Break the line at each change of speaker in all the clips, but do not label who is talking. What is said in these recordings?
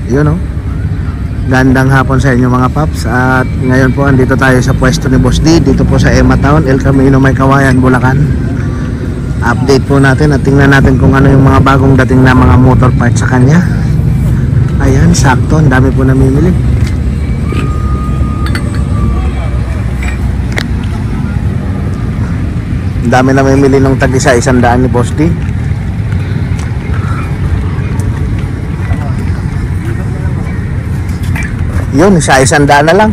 Yun oh. Gandang hapon sa inyo mga paps. At ngayon po andito tayo sa pwesto ni Boss D, dito po sa Emma Town, El Camino, May Kawayan, Bulacan. Update po natin at tingnan natin kung ano yung mga bagong dating na mga motor parts sa kanya. Ayan, sakto, ang dami po namimili. Ang dami namimili ng tag-isa, 100 ni Boss D. Yun, isa 100 na lang.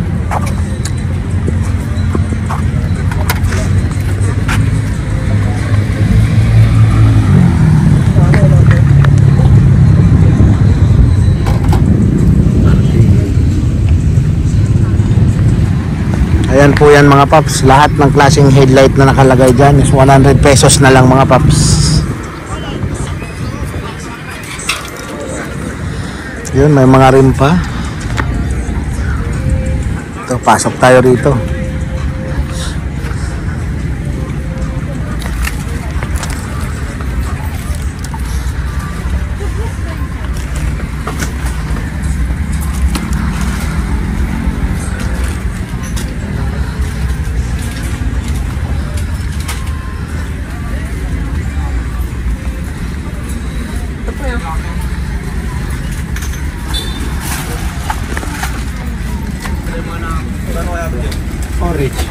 Ayan po yan mga paps. Lahat ng klaseng headlight na nakalagay dyan is 100 pesos na lang mga paps. Yun, may mga rim pa. Ito, pasok tayo rito. Orange.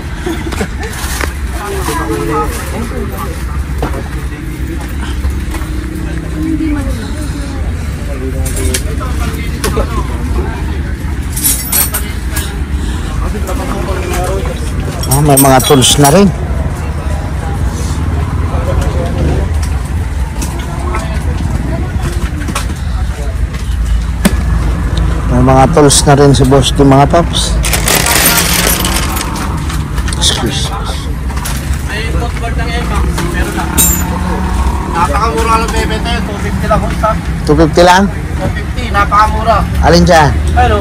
May mga tools na rin. May mga tools na rin si Boss D mga paps.
May footboard ng Emax, meron na. Napakamura lang bebenta yun, 250 lang isa.
250 lang?
250, napakamura.
Alin dyan?
Ano?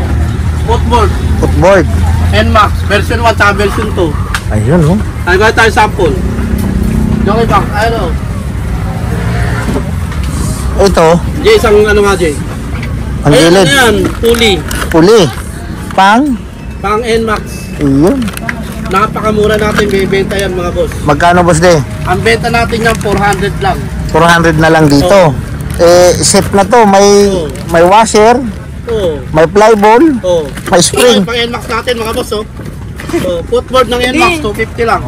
Footboard,
Footboard.
Nmax, version 1 sa version 2.
Ayun oh.
Nagawin tayo sample. Yung iba, ano?
Ito,
Jay, isang ano nga Jay?
ang
Ayun,
gilid.
ano yan? Puli.
Puli. Pang?
Pang Nmax.
Ayun.
Napakamura natin bebenta yan mga boss.
Magkano Boss D?
Ang benta natin yan 400 lang.
400 na lang dito. Set na to. May washer,
Oo.
may flyball,
Oo.
may spring.
Pang Nmax natin mga boss oh. Oh, footboard ng Nmax 250 lang.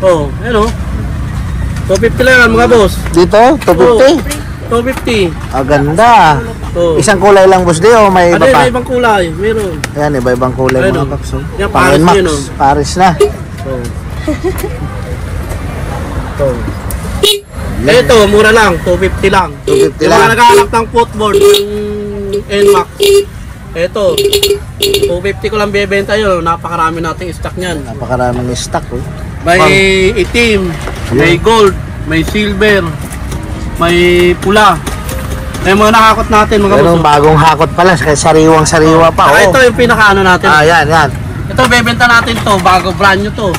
Oh, ano? 250 lang yan, mga boss.
Dito, 250.
250.
Ah, ganda.
Oh.
Isang kulay lang Boss D o may
Ano
iba
yun,
pa?
may ibang kulay, meron.
Ayan, iba-ibang kulay
Ayun,
mga paps. Oh.
yan,
Pang
Paris
Nmax,
yun, oh.
Paris na.
Oh. Ito, mura lang, 250 lang.
250
Yung mga
lang.
naghahanap ng footboard ng Nmax. Ito, 250 ko lang bebenta yun. Napakarami nating stock niyan.
Napakaraming stock oh.
May itim, may gold, may silver, may pula. May mga nakakot natin mga
Pero
boss.
bagong hakot pala, sariwang-sariwa pa. Oh.
Ito yung pinakaano natin.
Ah, yan, yan.
Ito bebenta natin to, bago brand new to.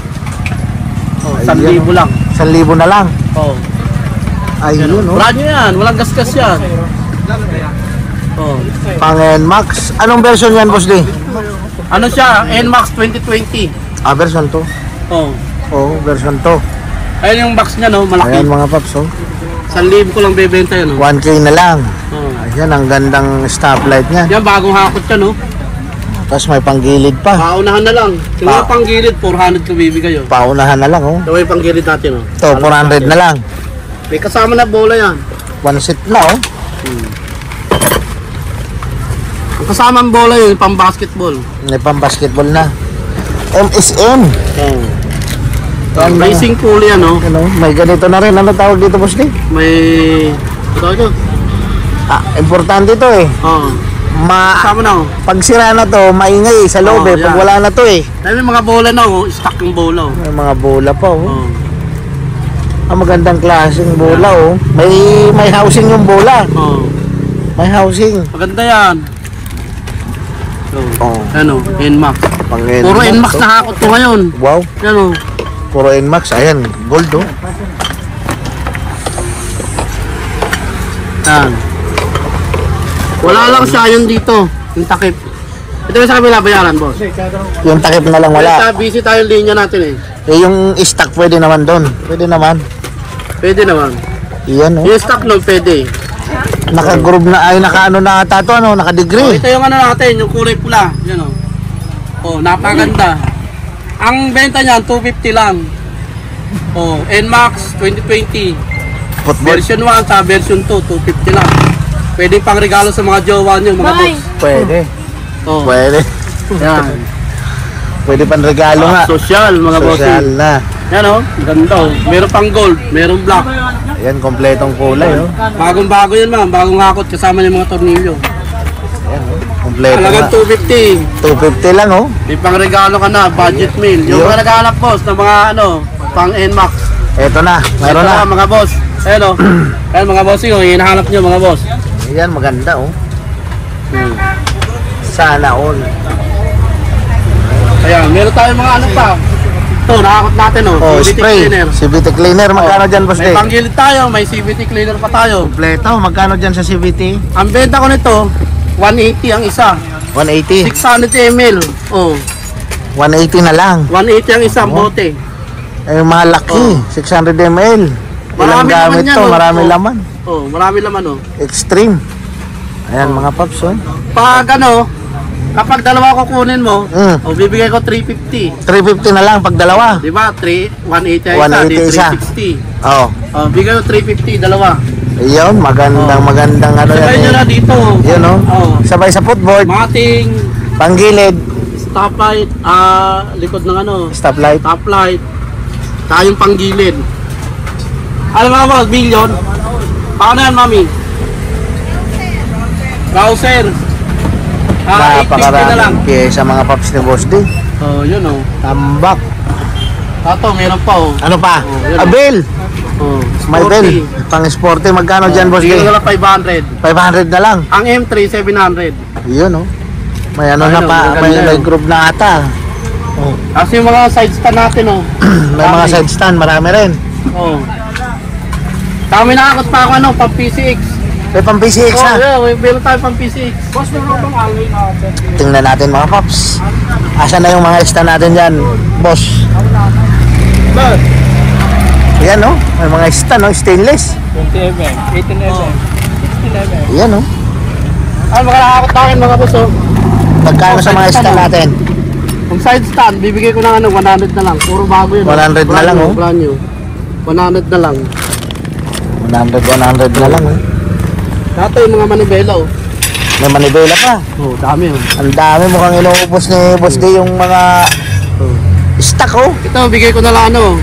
Oh, 1,000 lang.
1,000 na lang.
Oh.
Ayun, oh.
Brand new yan, walang gasgas yan. Oh.
Pang Nmax. Anong version yan, Boss D?
Ano siya? Nmax 2020.
Ah, version 2.
Oh.
Oh, version 2.
Ayun yung box niya no, malaki.
Ayan mga paps, oh.
1,000 ko lang bebenta yan. Oh.
1K na lang.
Oh.
Ayan, ang gandang stoplight niya.
Yan, bagong hakot siya no.
Tapos may panggilid pa.
Paunahan na lang. Yung mga panggilid, 400 ko bibigay yun.
Paunahan na lang, oh.
Ito yung panggilid natin oh.
Ito, 400 na lang.
May kasama na bola yan.
One seat na, oh.
Ang kasama ang bola yun, pang basketball.
May pang basketball na. MSM.
Oh.
Ano,
Racing pool yan oh.
ano, may ganito na rin. Ano tawag dito, Boss D?
May... Ito ito.
Ah, importante to eh.
Oh. Kasama na oh.
Pag sira na to, maingay sa loob
Oh,
eh. Pag
yan.
wala na to eh.
Dahil may mga bola na oh, stock yung bola oh.
May mga bola pa, oh.
Oh.
Ang magandang klaseng bola, oh. May housing yung bola.
Oh.
May housing.
Maganda yan.
Oh.
Ano, Nmax.
Pang
Puro Nmax
oh.
na hakot ko ngayon.
Wow.
Yan o.
Puro Nmax. Ayan, gold, oh.
Yan. Wala lang siya yun dito. Yung takip. Ito yung sa kabila bayaran, boss.
Yung takip na lang wala.
Busy tayo yung linya natin eh.
Eh, yung stock pwede naman doon. Pwede naman.
Pwede naman.
Iyan, oh.
Yung stock nun pwede.
Naka-groove na, ay naka-ano na ata to, ano,
Oh,
naka-degree.
ito yung ano natin, yung kulay pula. Yan o. Oh, napakaganda. Ang benta niyan, 250 lang. Oh, NMAX 2020.
Football.
Version 1 sa version 2, 250 lang. Pwede pang regalo sa mga jowa niyo, mga boss.
Pwede.
Oh,
Pwede.
yan.
Pwede pang regalo nga.
Social, mga
Social
bossing.
na.
Yan o, ganda o. Meron pang gold, meron black.
Ayan, kompletong kulay, oh.
Bagong-bago yan, ma'am. Bagong hakot kasama yung mga tornilyo.
Ayan, oh. Kompleto
Halagang
na.
250.
250 lang, oh.
May pang regalo ka na, budget meal. Yung
Yun.
mga naghahanap boss ng mga ano, pang NMAX.
Eto na, meron
Ito
na.
mga boss. Ayan o. Ayan mga bossing o, hinahanap nyo mga boss.
Ayan, maganda, oh. Sana all.
Ayan, meron tayong mga ano pa. Ito, nakakot natin o.
Oh,
CVT
spray.
cleaner.
CVT cleaner, magkano dyan, boss?
May panggilid tayo, may CVT cleaner pa tayo.
Kompleto, magkano dyan sa CVT?
Ang benta ko nito, 180 ang isa.
180.
600 ml. Oh,
180 na lang.
180 ang isang bote.
Eh, malaki. 600 ml. Ilang
Marami
gamit
laman yan,
to,
oh.
marami
Oh.
laman.
Oh, marami laman o.
Extreme. Ayan, mga paps, oh.
Pag ano, kapag dalawa kukunin mo,
Mm.
o bibigay ko 350.
350 na lang pag dalawa.
Di ba? 180
180
di
isa.
360.
Oh.
Oh, bigay ko 350, dalawa.
Ayun, magandang ano
Sabay nyo
yan.
na dito.
Yun, oh.
Oh.
Sabay sa footboard,
Mating
panggilid,
stoplight, likod ng ano,
stoplight.
stoplight, tayong panggilid. Alam mo ba, million? Paano yan, mami? Browser. 850 na lang.
Napakaraming pyesa mga paps ni Boss D.
Oh, yun oh.
Tambak.
Tato, meron pa oh.
Ano pa?
Oh, yun.
Abel.
Oh,
May bell. Pang sporty. Magkano dyan, Boss D?
Bigyan ko lang 500.
500 na lang.
Ang M3, 700.
Yun, oh. May ano na
Ayun,
pa.
maganda
May
yun.
group na ata. Oh.
Kasi yung mga side stand natin oh.
May mga
Dami.
side stand. Marami rin.
Oh. Kami nakakot pa ako ano, pang PCX.
May pang PCX
Oh,
na.
yeah, meron tayo pang PCX. Boss, meron bang alloy natin?
Tingnan natin mga paps. Asan na yung mga stand natin dyan, boss?
But,
Yan, oh. May mga stand, oh. Stainless.
20 mm, 18 mm, 16 mm.
Yan, oh.
Ay, mga nakakot tayo mga boss oh.
Pagkano sa mga stand natin?
Kung side stand, bibigay ko ng ano, 100 na lang. Puro bago yun.
100 na lang, oh.
Brand new. 100 na lang.
100 na lang, oh.
Dato yung mga manibela oh.
May manibela pa.
Oh, dami oh.
Ang dami mukhang inuubos ni Boss D yung mga stock, oh.
Ito, bigay ko na lang ano.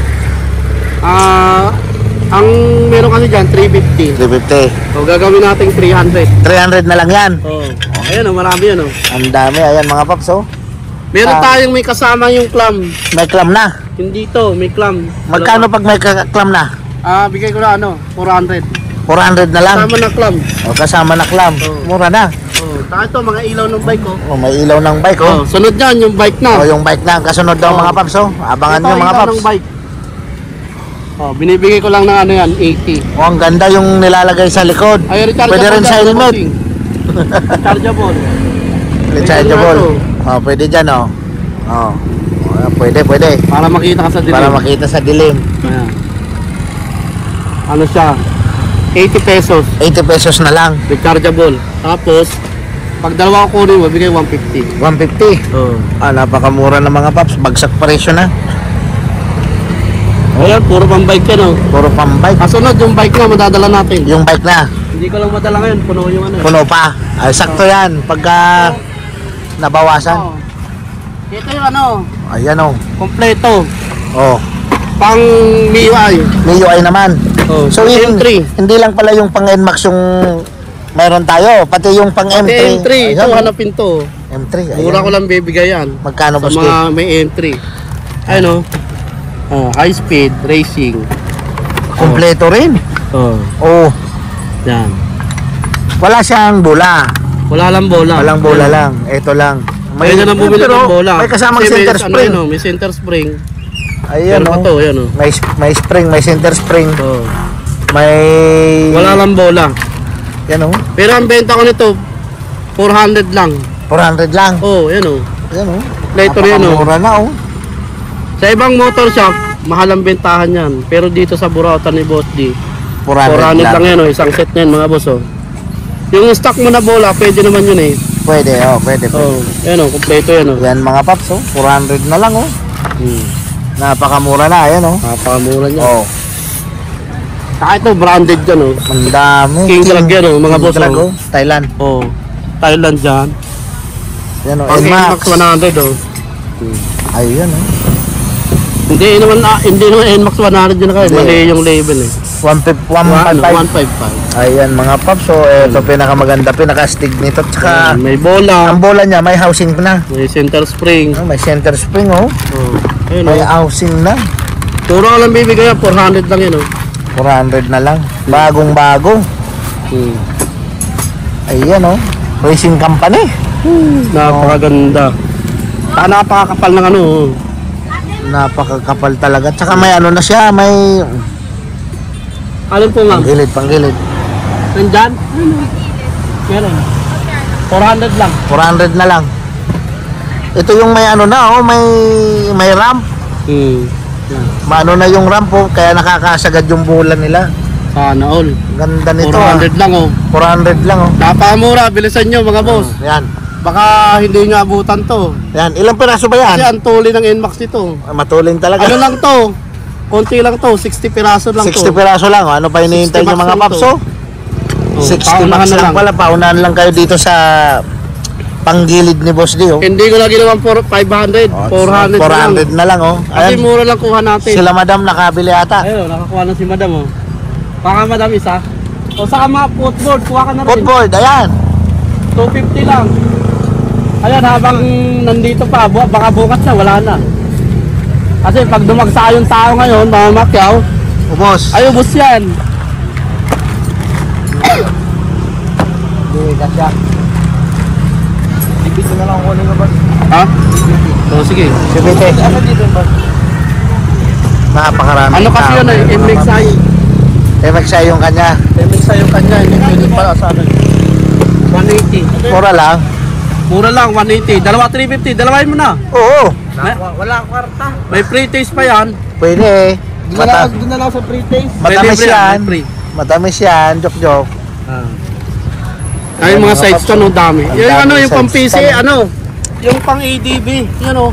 Ang meron kasi dyan, 350.
350.
So, gagawin natin 300.
300 na lang yan.
Oh. Ayan oh, marami yan oh.
Ang dami. Ayan mga paps, oh.
Meron
Ah.
tayong may kasama yung clam.
May clam na.
Hindi to, may clam.
Magkano pag may clam na?
Bigay ko na ano, 400.
400 na lang.
Kasama na clam.
O, kasama na clam.
Oh.
Mura na.
Oh, ito mga ilaw ng bike oh.
O, may ilaw ng bike, oh.
Oh, sunod yan yung bike na.
O, yung bike na. Kasunod daw
Oh.
mga paps, oh. Abangan
Ito,
nyo mga
ilaw
paps.
ng bike. Oh, binibigay ko lang ng ano yan, 80.
O, ang ganda yung nilalagay sa likod.
Ay, rechargeable.
Pwede rin sa
yan,
helmet.
bossing. Rechargeable.
Rechargeable.
Ano
O, pwede dyan, oh. O. O, pwede.
Para makita ka sa dilim.
Para makita sa dilim.
Ayan. Ano siya? 80 pesos.
80 pesos na lang.
Rechargeable. Tapos, pag dalawa ko kunin mo, bigay 150.
150.
Oh.
Napakamura ng mga paps. Bagsak presyo na.
Ayan, puro pang bike yan oh.
Puro pang bike.
Kasunod, yung bike na madadala natin.
Yung bike na,
Hindi ko lang madala ngayon, puno yung ano.
puno pa. Ay, sakto yan. Pagka nabawasan.
Oh. Ito yung ano,
Ayan, oh.
kompleto.
Oh.
Pang MIUI.
May UI naman.
Oh,
So, yun,
M3.
hindi lang pala yung pang NMAX yung meron tayo. Pati yung pang M3.
M3, ito
Ayan, oh.
hanapin to.
M3. Ayan.
Mura ko lang bibigay yan.
Magkano
Sa
boss
mga may M3. Ayun oh. High speed racing.
Kompleto rin.
Oh,
Oh.
yan.
Wala siyang bola.
Wala lang bola.
Walang bola lang. Ito lang.
May na nang bumili
pero
ng bola.
May kasamang
Kasi
center
may,
spring.
Ano, may center spring.
Ayan,
Pero pa
oh.
to, yan oh.
May spring, may center spring.
Oh.
May...
Wala lang bola.
Yan, oh.
Pero ang benta ko nito, 400 lang.
400 lang.
Oh, yan oh.
Yan oh.
Later yan oh.
Napakamura na oh.
Sa ibang motor shop, mahal ang bentahan yan. Pero dito sa Burautan ni Boss D, 400 lang yan oh. Isang set yan mga boss oh. Yung stock mo na bola, pwede naman yun eh.
Pwede oh, pwede.
Oh, yan oh, kompleto yan oh.
Yan mga paps oh. 400 na lang oh. Napakamura na, ayan oh.
Napakamura niya.
Oh.
Kahit ito, branded yan oh.
Ang dami.
King Drag yan oh, mga
King
boss
Drag,
oh.
oh. Thailand.
Oh, Thailand dyan.
Yan oh.
Ang
NMAX.
NMAX 100 oh.
Ayun oh.
Hindi naman NMAX 100 yun na kayo.
Hindi.
Mali yung label eh.
155.
155.
Ayan mga paps. So ito pinakamaganda, pinaka-stig nito. Tsaka
May bola,
ang bola niya may housing na.
may center spring.
Oh, may center spring oh.
Oh, ayun
May
oh.
housing na.
Turo ka lang bibigay yan, 400 lang yun oh.
400 na lang. Bagong bago. Ayan oh. Racing company.
Napakaganda. Napakakapal ng ano oh.
Napakakapal talaga. Tsaka may ano na siya, may
Alin po nga?
panggilid.
Nandyan? Meron. 400 lang.
400 na lang. Ito yung may ano na oh, may ramp. Maano na yung ramp oh, kaya nakakasagad yung bola nila.
Sana all.
Ganda nito
400 lang oh.
400 lang oh.
Napakamura, bilisan nyo mga boss.
Yan.
Baka hindi nyo abutan to.
Yan, ilang piraso ba yan?
Kasi ang tuli ng NMAX nito.
Matuling talaga.
Ano lang to? Konti lang to, 60 piraso lang
60
to.
piraso lang. Ano pa hinihintay
60
nyo
max
mga
lang
paps
to.
oh? 60
paunahan
max
na
lang pala. Paunahan lang kayo dito sa panggilid ni Boss D oh.
Hindi ko na ginawang 500, 400 na lang.
400 na lang oh.
Kasi
Ayan,
mura lang kuha natin.
sila madam nakabili ata.
Ayun, nakakuha na si madam oh. Baka madam isa. O saka mga footboard, kuha ka na rin.
Footboard, ayan.
250 lang. Ayan, habang nandito pa, baka bukas na, wala na. Kasi pag dumagsa yung tao ngayon, mamamakyaw,
Ubos.
ay ubos yan.
Hindi, kasya. Dito na lang kunin mo ba?
Ha? So, sige.
Sibite. Ano dito ba? Napakarami.
Ano kasi yun eh, MXI.
MXI yung kanya.
MXI yung kanya, hindi pwede pala sa akin. 180.
Mura lang.
Mura lang, 180. Dalawa 350, dalawain mo na.
Oo.
Wala kwarta. May free taste pa yan.
Pwede.
Doon na lang sa free taste.
Matamis yan.
Free.
Matamis yan. Joke.
Ay, yung mga sides to, no, dami.
Ang
Yung
dami
ano, yung pang
sides.
PC, ano, yung pang ADB, yun o.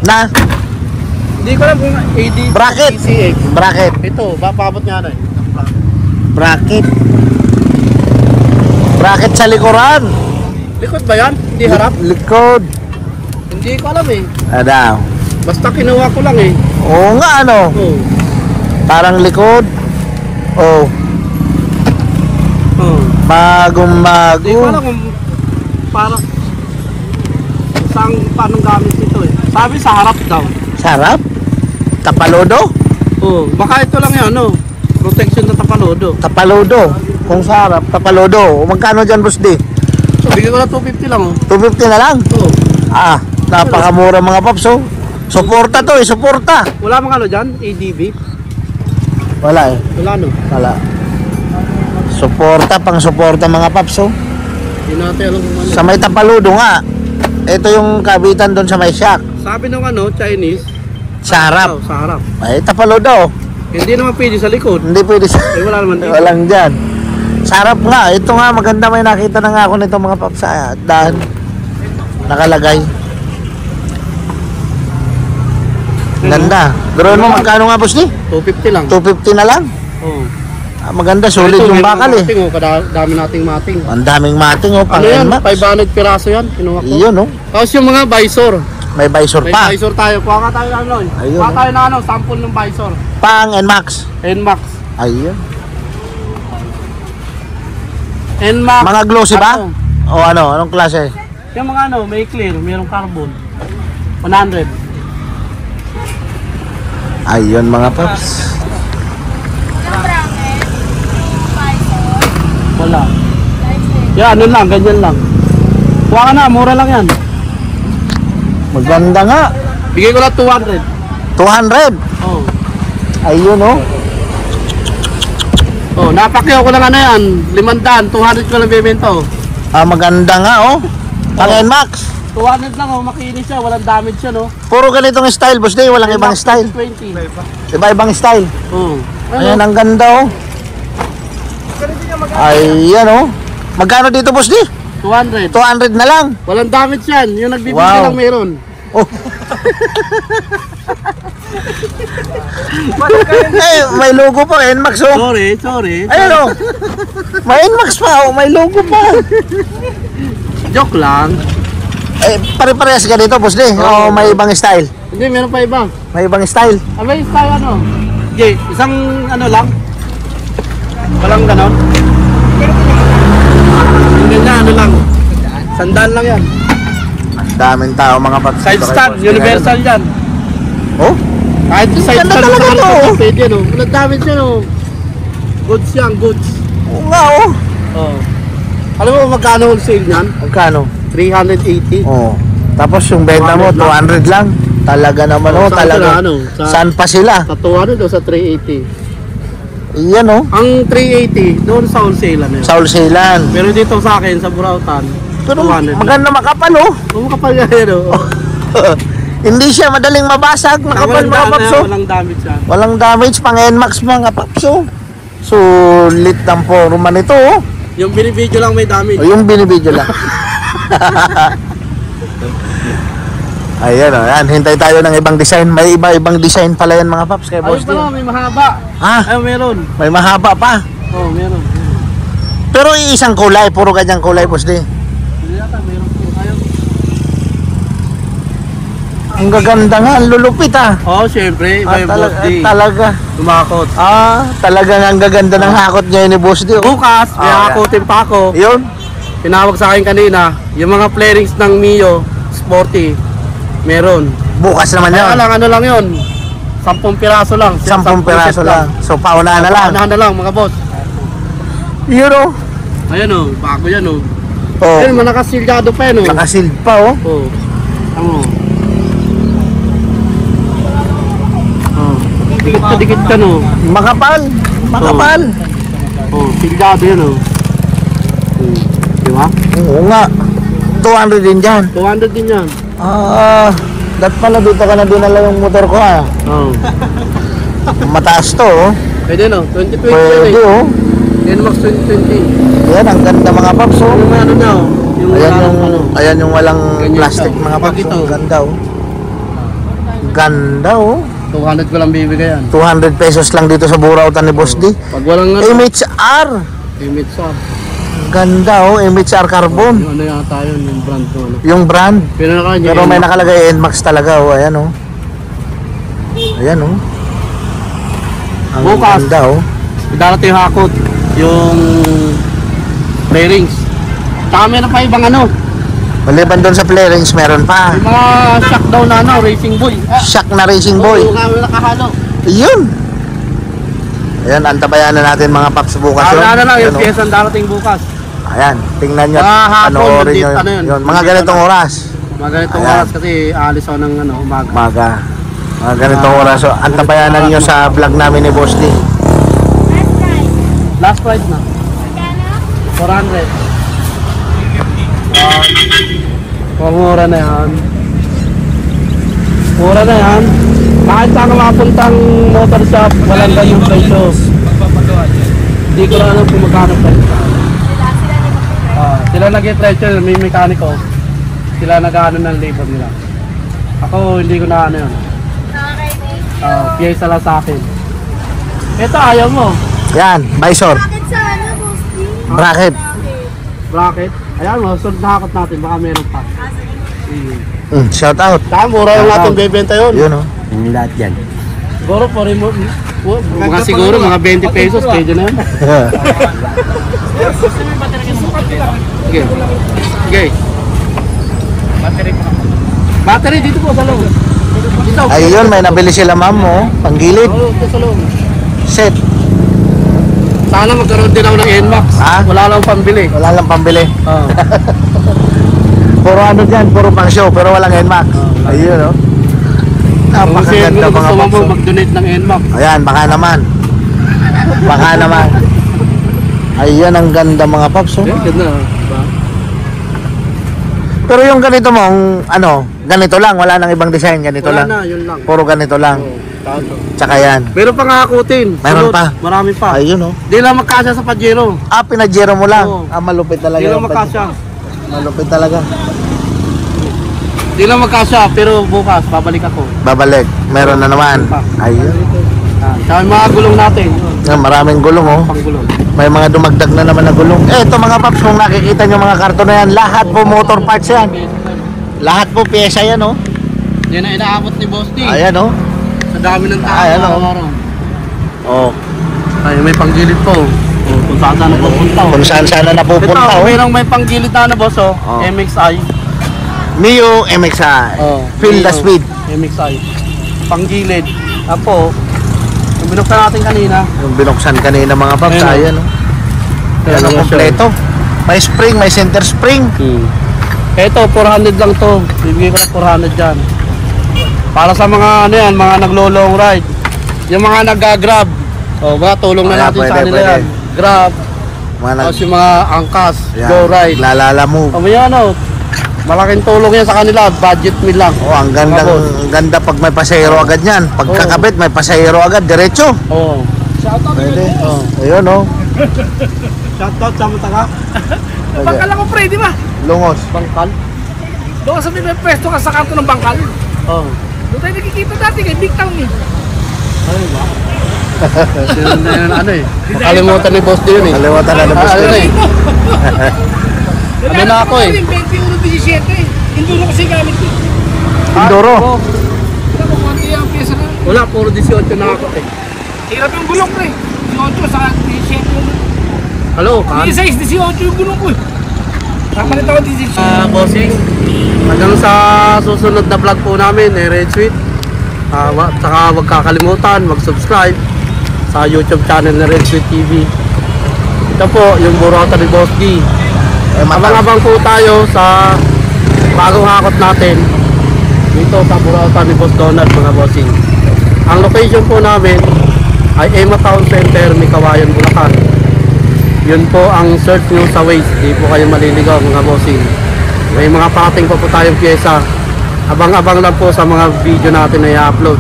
Na.
Hindi ko alam kung ADB.
Bracket.
PCX.
Bracket.
Ito, papabot nga na eh.
Bracket. Bracket sa likuran.
Likod ba yan? Hindi harap?
Likod.
Hindi ko alam eh.
Adaw.
Basta kinuha ko lang eh.
Oo nga ano.
Oh.
Parang likod. Oh.
Oh.
Bagong
Hindi ko alam
bago.
kung para paano gamit nito eh. Sabi sa harap daw.
Sarap. Tapalodo.
Oh, baka ito lang yan, ano. Protection na tapalodo.
Tapalodo. Kung sarap, tapalodo. O magkano dyan, Boss D?
So, bigyan ko na 250 lang oh.
250 na lang.
Oh.
Ah, napakamura mga paps oh. Suporta to eh, suporta.
Wala mga ano dyan? ADB?
Wala eh,
Wala no.
wala. Suporta, pang suporta mga paps oh.
Hindi natin alam kung ano.
Sa may tapaludo nga. Ito yung kabitan doon sa may shack.
Sabi nung ano, Chinese.
Sa harap.
Sa harap.
Ay, tapaludo.
Hindi naman pwede sa likod.
Hindi pwede sa...
Eh, wala naman dito.
Walang dyan. Sa harap nga. Ito nga, maganda, may nakita na nga ako nito mga paps. Ah, dahan. Nakalagay. Ganda. Duruan mo magkano nga, Boss D?
250 lang.
250 na lang.
Oh.
Ah, maganda, solid yung bakal eh.
Mating, oh, dami nating mating.
Ang daming mating oh, pang
Ano yan?
NMAX.
500 piraso yan. Kinuha ko.
Iyon oh.
Tapos yung mga visor.
May visor
May
pa.
visor tayo. Kuha ka tayo ano.
Ayun,
Kuha
oh.
tayo na ano, sample ng visor.
Pang NMAX.
NMAX.
Ayun.
NMAX.
Mga glossy ba?
Ano?
O ano? Anong klase?
Yung mga ano, may clear, mayroong carbon. 100.
Ayun mga paps.
Wala. Yan, ano lang, ganyan lang. Kuha ka na, mura lang yan.
Maganda nga.
Bigay ko lang 200.
200.
Oh.
Ayun oh.
Oh, napakyaw ko lang ano yan. 500, 200 ko lang bibenta oh.
Ah, maganda nga oh. Pang NMAX.
200 lang oh, makinis siya, walang damage siya no.
Puro ganitong style, boss D. Walang ibang style.
20.
Iba-ibang style.
Oh.
Ayan, ang ganda oh. Ayan oh. Magkano dito, boss D?
200.
200 na lang.
Walang damage yan. Yung nagbibigay
Wow.
lang meron.
Oh. Eh, may logo pa, NMAX oh.
Sorry.
Ayan oh. May NMAX pa oh, may logo pa.
Joke lang.
Eh, pare-parehas ka dito, boss D. O may ibang style.
Hindi, meron pa iba.
May ibang style.
Abay, tayo ano? Okay, isang ano lang. Walang ganon. Hindi na, ano lang. Sandaan lang yan.
Ang daming tao mga paps.
Side stand, universal yan.
Oh?
Kahit sa side
Ganda
stand
talaga
sa
to,
kanila,
oh.
pwede no. Walang damage yan oh. Goods yan, goods.
Oo nga oh.
Oh. Alam mo magkano wholesale niyan?
Magkano?
380.
Oh. Tapos yung benta mo 200 lang. Talaga naman oh,
Saan
talaga.
sila, ano?
Saan pa sila?
Sa 200 o sa 380?
Iyan oh.
Ang 380, doon sa wholesale na yun.
Sa wholesalan.
Pero dito sa akin, sa Burautan,
Pero
200 lang.
maganda makapal oh.
Kung kapal nga yun oh.
Hindi siya madaling mabasag. Makapal mga paps oh.
Walang damage yan.
Walang damage pang NMAX mga paps oh. Sulit ng forma nito oh.
Yung binibidyo lang may damage.
O yung binibidyo lang. Ayan o, yan. Hintay tayo ng ibang design. May iba-ibang design pala yan mga paps. Kaya
Ayun
boss
pala,
din.
may mahaba.
Ah,
Ayun, meron.
may mahaba pa.
Oh, meron.
Pero isang kulay. Puro kanyang kulay boss din.
Hindi yata, meron po. Ayun.
Ang gaganda nga. Ang lulupit ah.
Oh, syempre. Iba yung boss D.
Talaga.
Tumakot.
Talagang ang gaganda ng hakot niya ni boss din. Oh.
Bukas, may
Ah,
hakutin pa ako.
Yun.
Tinawag sa akin kanina, yung mga flarings ng Mio Sporty, meron.
Bukas naman
Kaya
yun.
lang, ano lang yun? 10 piraso lang.
10 peraso
set
lang. So paunahan na lang.
Paunahan na lang, mga boss.
Yun oh.
Ayan o, bago yan o.
Oh.
Ayun, manakasilgado pa yan o.
Nakasilid pa oh.
Oh. Ano? Oh. Dikit ka no.
Makapal. Makapal.
Oh, silgado yan o. Di ba?
Oo nga. 200 din dyan.
200 din yan.
Dat pala dito ka na dinala yung motor ko ah.
Oh.
Mataas to oh.
Pwede no, 2020
Pwede
yan eh.
oh.
NMAX 2020.
Yan, ang ganda mga paps oh.
Yung ano na o. Yung
Ayan
walang
yung,
ano.
ayan yung walang
Ganyan
plastic
ito.
mga
Pag
paps
ito.
oh. Ganda oh. Ganda oh.
200 ko lang bibigay yan.
200 pesos lang dito sa Burautan ni Boss D.
Pag walang ano,
MHR.
limit sa.
Ganda oh, MHR Carbon.
Yung ano yata yun, yung brand ko. Ano.
Yung brand.
Pero nakanya.
Pero may nakalagay NMAX talaga oh. Ayan oh. Ayan oh. Ang
Bukas.
ganda oh.
Darating yung hakot. Yung bearings. Tsaka meron pa ibang ano.
Maliban doon sa flarings, meron pa.
Yung mga shock daw na ano, racing boy.
Shock na racing boy.
Oo, yung nakahalo.
Yun. Ayan, antabayan na natin mga paps bukas.
Wala na lang yung
Ayan, oh.
pyesa darating bukas.
Ayan, tingnan nyo.
Mga hapon,
Panoorin
nandito,
nyo
ano yun?
yun. Mga ganitong oras.
Mga ganitong
Ayan.
oras kasi alis ako ng ano, umaga.
Maga. Mga ganitong oras. So, antabayanan nyo sa vlog namin ni Boss D.
Last price na. 400. Mura na yan. Mura na yan. Kahit saan ka makapuntang motor shop, walang ganyang presyo. Hindi ko lang alam kung magkano presyo. Sila nag-i-presyo, may mekaniko. Sila nag-ano ng labor nila. Ako, hindi ko na ano yun. Piyesa lang sa akin. Ito, ayaw mo.
Yan, visor.
Bakit sa ano, Boss D?
Bracket.
Bracket. Ayan mo, sunod na hakot natin. Baka meron pa. Sige.
Shout out.
Saka mura yung ating bebenta yun.
Yun oh.
Yung lahat yan.
Siguro po rin mo. Mga siguro, mga 20 pesos. Pwede na yun. Sige. Sige. Battery dito po sa loob. Dito.
Ayun, may nabili sila ma'am oh. Panggilid.
Oo, dito sa loob.
Set.
Sana magkaroon din ako ng NMAX.
Ha?
Wala lang pambili.
Wala lang pambili.
Oo.
Puro ano dyan, puro pang show, pero walang NMAX. Ayun oh.
Kasi
Napakaganda
gusto
mga
mo
paps. oh.
mag-donate ng NMAX.
Ayan, baka naman. Baka naman. Ayan, ang ganda mga paps oh.
Ganda. Diba?
Pero yung ganito mong, ano, ganito lang, wala nang ibang design, ganito
Wala
lang.
na, yun lang.
Puro ganito lang.
Oo, tato.
Tsaka yan.
Meron pa nga akutin.
Meron
Sulot,
pa?
Marami pa.
Ayun oh.
Di lang magkasya sa Pajero.
Pinajero mo lang.
Oo.
Malupit talaga.
Di lang
yung
magkasya.
Malupit talaga.
Di lang magkasya, pero bukas babalik ako.
Babalik. Meron na naman. Ayun.
Sa mga gulong natin.
Maraming gulong oh.
Panggulong.
May mga dumagdag na naman na gulong. Ito mga paps, kung nakikita nyo mga karton na yan, lahat po motor parts yan. Lahat po pyesa yan oh.
Yan ang inaabot ni Boss D.
Ayan oh.
Sa dami ng tao.
Ayan, oh.
araw-araw.
Oh.
Ay, may panggilid po. Oh, kung saan saan napupunta. Oh.
Kung saan sana napupunta
Ito,
oh.
mayroong may panggilid na boss oh.
Oh.
MXI.
Mio MXI.
Oh.
Feel the
Mio,
speed.
MXI. Panggilid. Apo, yung binuksan natin kanina.
Yung binuksan kanina mga paps,
Ayan, oh.
ayan oh. Ayan
Ayan,
ang
oh,
kompleto. May spring, may center spring.
Ito, 400 lang to. Bibigay ko ng 400 dyan. Para sa mga ano yan, mga naglo-long ride. Yung mga nag-grab. Oh, mga tulong na
Ayan,
natin
pwede,
sa kanila
pwede.
yan. Grab.
Mga
Tapos yung mga angkas,
Ayan,
go ride.
Lalala move.
O may ano, malaking tulong yan sa kanila. Budget meal lang.
Oh, ang ganda,
Mga boss.
ang ganda pag may pasahero agad yan. Pagkakabit, may pasahero agad, diretso.
Oo.
Pwede.
Oh.
Ayun oh.
Shoutout sa Mataka.
Bangkal ako pre, di ba?
Lungos.
Bangkal.
Doon ka sa may pwesto ka sa kanto ng bangkal.
Oh.
Doon tayo nakikita dati kay Big Town eh.
Ano ba? Yun na yun, ano eh. Nakalimutan ni Boss D yun eh.
Kaliwatan na
Ah, ano
na
eh. Ano na ako eh.
21-17 eh. Induro kasi gamit ko.
Indoro.
Ah,
Wala ko konti ang pyesa na.
wala, puro 18 na ako eh.
Hirap yung gulong pre. 18 sa 17 yung
Hello, kan?
16, 18 yung gulong ko eh. Kapalit ako 16.
Bossing, hanggang sa susunod na vlog po namin, Red Sweet. Saka huwag kakalimutan, mag-subscribe sa YouTube channel na Red Sweet TV. Ito po, yung burota ni Boss D. Abang-abang po tayo sa bagong hakot natin dito sa burota ni Boss Donald, mga bossing. Ang location po namin ay Emma Town Center, Mikawayan, Bulacan. Yun po ang search nyo sa Waze, di po kayo maliligaw mga bossing. May mga pating pa po tayong pyesa. Abang-abang lang po sa mga video natin na i-upload.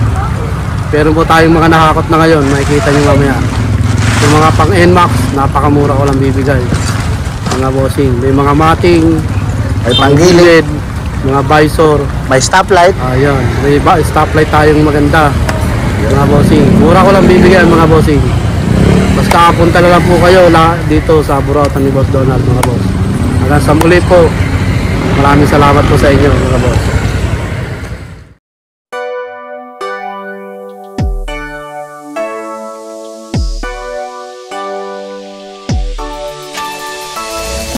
Pero po tayong mga nakakot na ngayon, makikita nyo mamaya. Yung mga pang NMAX, napakamura ko lang bibigay. Mga bossing, may mga mating,
May panggilid,
mga visor.
may stoplight.
Ayan, may stoplight tayong maganda. Mga bossing, mura ko lang bibigyan mga bossing. Basta punta na lang po kayo dito sa burota ni Boss Donald mga boss. Hanggang sa muli po. Maraming salamat po sa inyo mga boss.